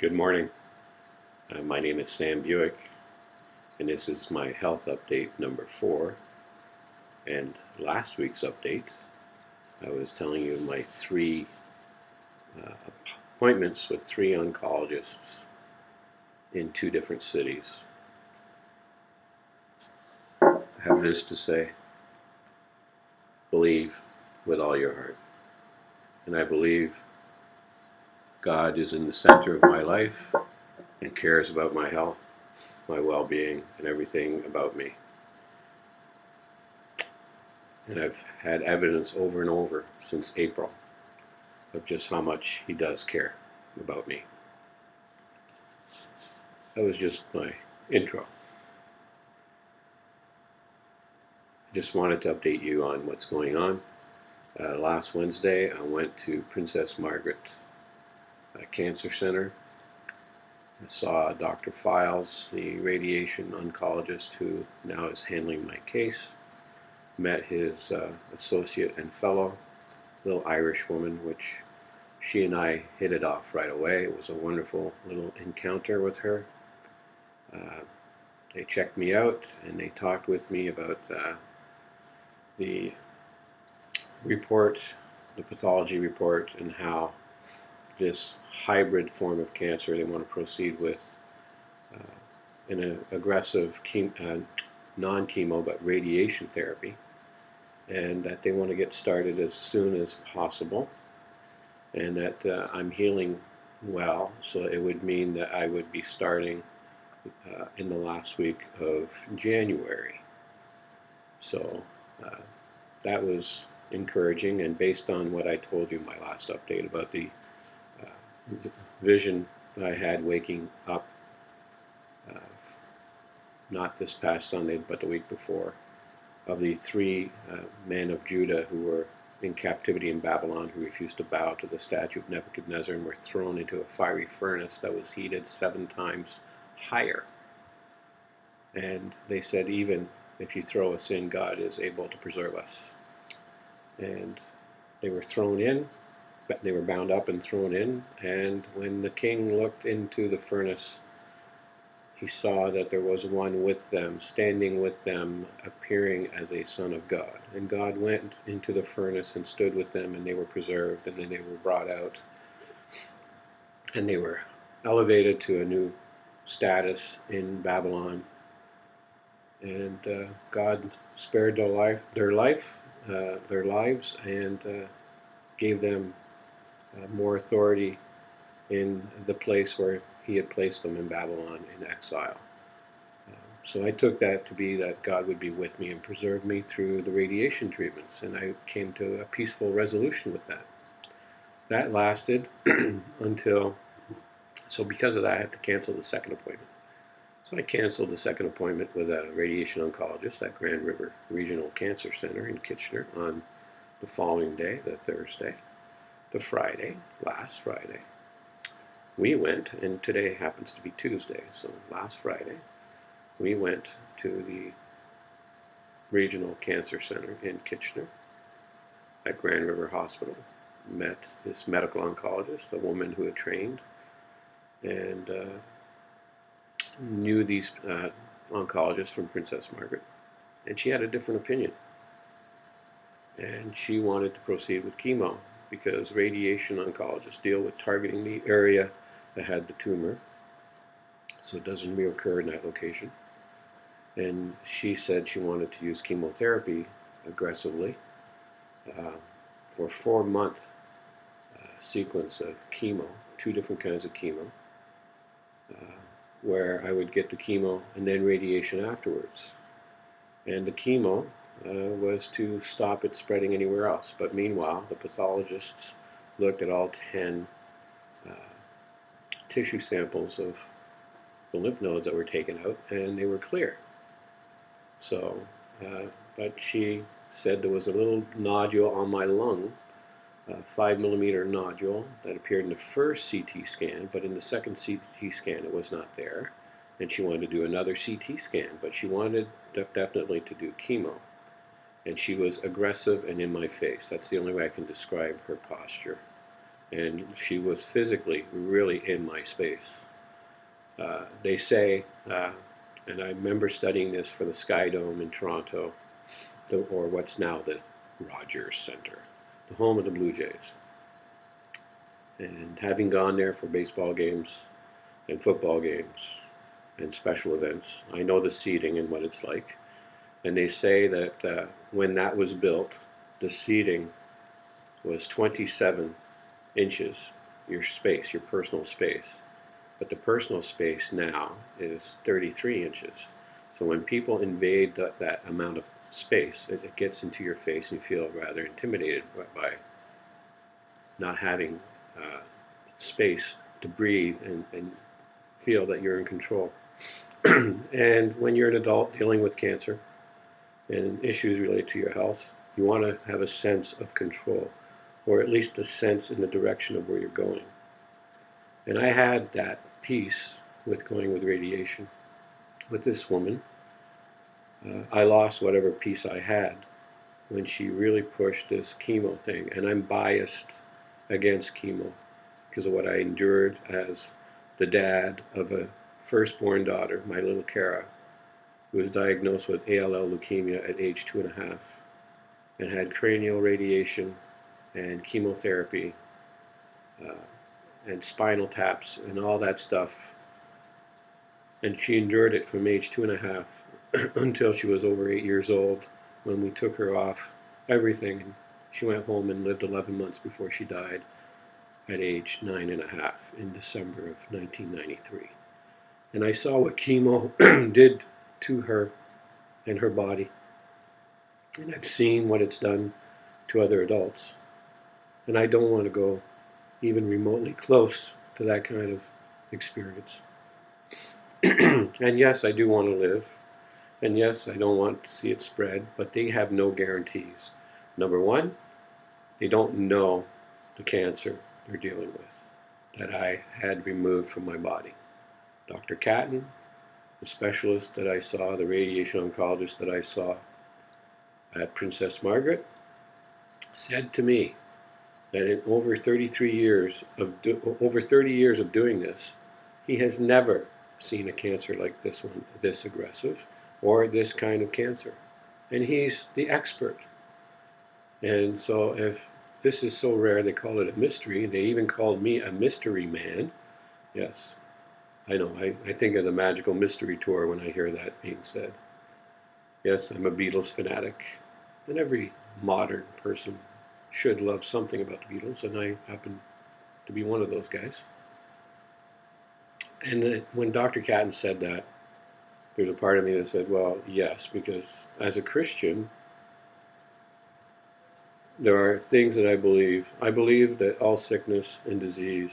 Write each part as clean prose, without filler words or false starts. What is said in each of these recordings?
Good morning. My name is Sam Buick, and this is my health update number 4. And last week's update, I was telling you my 3 appointments with 3 oncologists in 2 different cities. I have this to say: believe with all your heart. And I believe God is in the center of my life and cares about my health, my well-being, and everything about me. And I've had evidence over and over since April of just how much he does care about me. That was just my intro. I just wanted to update you on what's going on. Last Wednesday, I went to Princess Margaret Cancer Center. I saw Dr. Files, the radiation oncologist who now is handling my case. Met his associate and fellow, little Irish woman, which she and I hit it off right away. It was a wonderful little encounter with her. They checked me out and they talked with me about the report, the pathology report, and how this hybrid form of cancer they want to proceed with in an aggressive non-chemo but radiation therapy, and that they want to get started as soon as possible, and that I'm healing well, so it would mean that I would be starting in the last week of January. So that was encouraging, and based on what I told you in my last update about the vision that I had waking up, not this past Sunday, but the week before, of the 3 men of Judah who were in captivity in Babylon, who refused to bow to the statue of Nebuchadnezzar and were thrown into a fiery furnace that was heated 7 times higher. And they said, even if you throw us in, God is able to preserve us. And they were thrown in, but they were bound up and thrown in, and when the king looked into the furnace, he saw that there was one with them, standing with them, appearing as a son of God. And God went into the furnace and stood with them, and they were preserved, and then they were brought out, and they were elevated to a new status in Babylon. And God spared their lives, and gave them more authority in the place where he had placed them in Babylon in exile. So I took that to be that God would be with me and preserve me through the radiation treatments, and I came to a peaceful resolution with that. That lasted until, so because of that, I had to cancel the second appointment. So I canceled the second appointment with a radiation oncologist at Grand River Regional Cancer Center in Kitchener on the following day, the Thursday. The Friday, last Friday, we went, and today happens to be Tuesday, so last Friday, we went to the Regional Cancer Center in Kitchener at Grand River Hospital, met this medical oncologist, a woman who had trained and knew these oncologists from Princess Margaret, and she had a different opinion. And she wanted to proceed with chemo because radiation oncologists deal with targeting the area that had the tumor, so it doesn't reoccur in that location. And she said she wanted to use chemotherapy aggressively for a 4-month sequence of chemo, 2 different kinds of chemo, where I would get the chemo and then radiation afterwards. And the chemo was to stop it spreading anywhere else. But meanwhile, the pathologists looked at all 10 tissue samples of the lymph nodes that were taken out, and they were clear. So, but she said there was a little nodule on my lung, a 5 millimeter nodule that appeared in the first CT scan, but in the second CT scan it was not there. And she wanted to do another CT scan, but she wanted definitely to do chemo. And she was aggressive and in my face. That's the only way I can describe her posture. and she was physically really in my space. They say, and I remember studying this for the Sky Dome in Toronto, or what's now the Rogers Center, the home of the Blue Jays. And having gone there for baseball games and football games and special events, I know the seating and what it's like. And they say that when that was built, the seating was 27 inches, your space, your personal space. But the personal space now is 33 inches. So when people invade that amount of space, it gets into your face and you feel rather intimidated by not having space to breathe and feel that you're in control. And when you're an adult dealing with cancer and issues related to your health, you want to have a sense of control, or at least a sense in the direction of where you're going. And I had that peace with going with radiation. With this woman, I lost whatever peace I had when she really pushed this chemo thing. And I'm biased against chemo because of what I endured as the dad of a firstborn daughter, my little Kara, who was diagnosed with ALL leukemia at age 2.5 and had cranial radiation and chemotherapy and spinal taps and all that stuff. And she endured it from age 2.5 until she was over 8 years old, when we took her off everything. And she went home and lived 11 months before she died at age 9.5 in December of 1993. And I saw what chemo did to her and her body. And I've seen what it's done to other adults. And I don't want to go even remotely close to that kind of experience. And yes, I do want to live. And yes, I don't want to see it spread, but they have no guarantees. Number one, they don't know the cancer they're dealing with that I had removed from my body. Dr. Catton, the specialist that I saw, the radiation oncologist that I saw at Princess Margaret, said to me that in over 30 years of doing this, he has never seen a cancer like this one, this aggressive, or this kind of cancer. And he's the expert. And so if this is so rare, they call it a mystery. They even called me a mystery man. Yes, I know. I think of the Magical Mystery Tour when I hear that being said. Yes, I'm a Beatles fanatic. And every modern person should love something about the Beatles, and I happen to be one of those guys. And when Dr. Catton said that, there's a part of me that said, well, yes, because as a Christian, there are things that I believe. I believe that all sickness and disease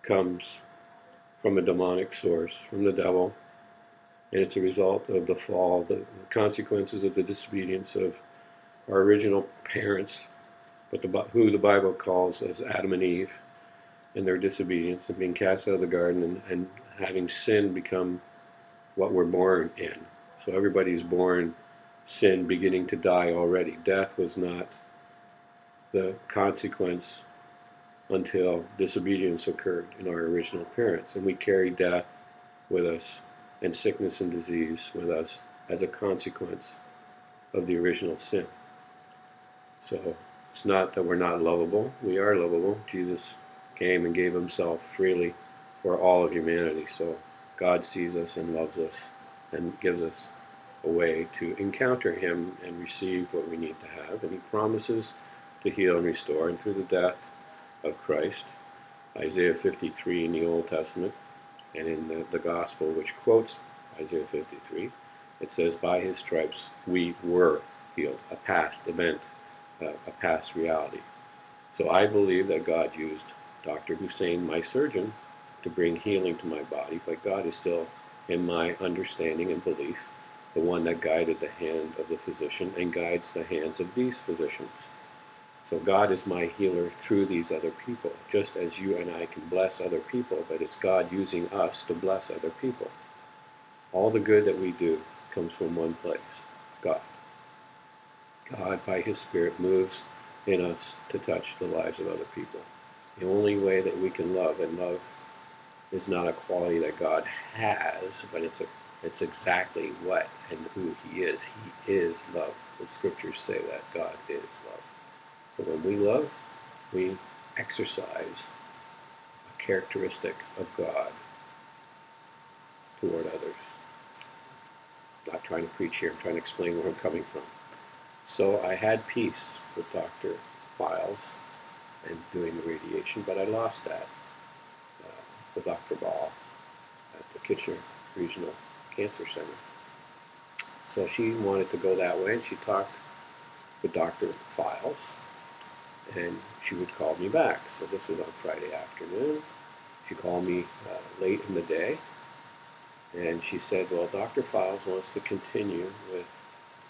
comes from a demonic source, from the devil, and it's a result of the fall, the consequences of the disobedience of our original parents, but who the Bible calls as Adam and Eve, and their disobedience and being cast out of the garden and having sin become what we're born in. So everybody's born sin, beginning to die already. Death was not the consequence until disobedience occurred in our original parents. And we carry death with us and sickness and disease with us as a consequence of the original sin. So it's not that we're not lovable. We are lovable. Jesus came and gave himself freely for all of humanity. So God sees us and loves us and gives us a way to encounter him and receive what we need to have. And he promises to heal and restore. And through the death of Christ, Isaiah 53 in the Old Testament and in the Gospel, which quotes Isaiah 53, it says, by his stripes we were healed, a past event, a past reality. So I believe that God used Dr. Hussein, my surgeon, to bring healing to my body, but God is still, in my understanding and belief, the one that guided the hand of the physician and guides the hands of these physicians. So God is my healer through these other people, just as you and I can bless other people, but it's God using us to bless other people. All the good that we do comes from one place, God. God, by his Spirit, moves in us to touch the lives of other people. The only way that we can love, and love is not a quality that God has, but it's exactly what and who He is. He is love. The scriptures say that God is love. So when we love, we exercise a characteristic of God toward others. I'm not trying to preach here, I'm trying to explain where I'm coming from. So I had peace with Dr. Files and doing the radiation, but I lost that with Dr. Ball at the Kitchener Regional Cancer Center. So she wanted to go that way, and she talked with Dr. Files, and she would call me back. So this was on Friday afternoon. She called me late in the day, and she said, well, Dr. Files wants to continue with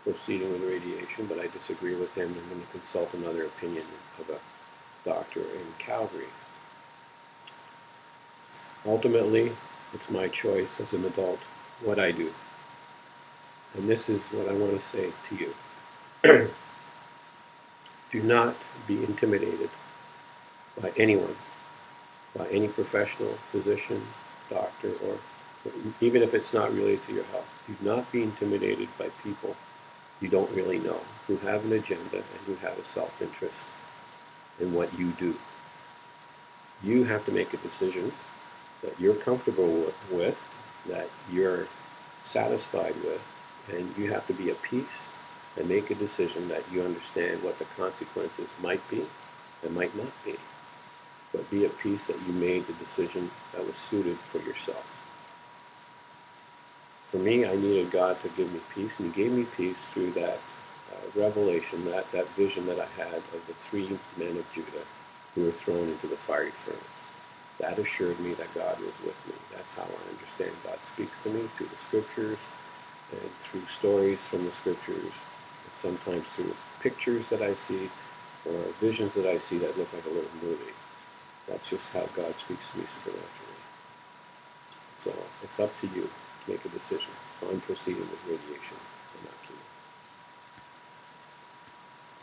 proceeding with radiation, but I disagree with him. I'm going to consult another opinion of a doctor in Calgary. Ultimately, it's my choice as an adult what I do. And this is what I want to say to you. Do not be intimidated by anyone, by any professional, physician, doctor, or even if it's not related to your health. Do not be intimidated by people you don't really know, who have an agenda and who have a self-interest in what you do. You have to make a decision that you're comfortable with, that you're satisfied with, and you have to be at peace and make a decision that you understand what the consequences might be and might not be. But be at peace that you made the decision that was suited for yourself. For me, I needed God to give me peace, and He gave me peace through that revelation, that vision that I had of the three men of Judah who were thrown into the fiery furnace. That assured me that God was with me. That's how I understand God speaks to me, through the scriptures and through stories from the scriptures, and sometimes through pictures that I see or visions that I see that look like a little movie. That's just how God speaks to me supernaturally. So it's up to you to make a decision. So I'm proceeding with radiation.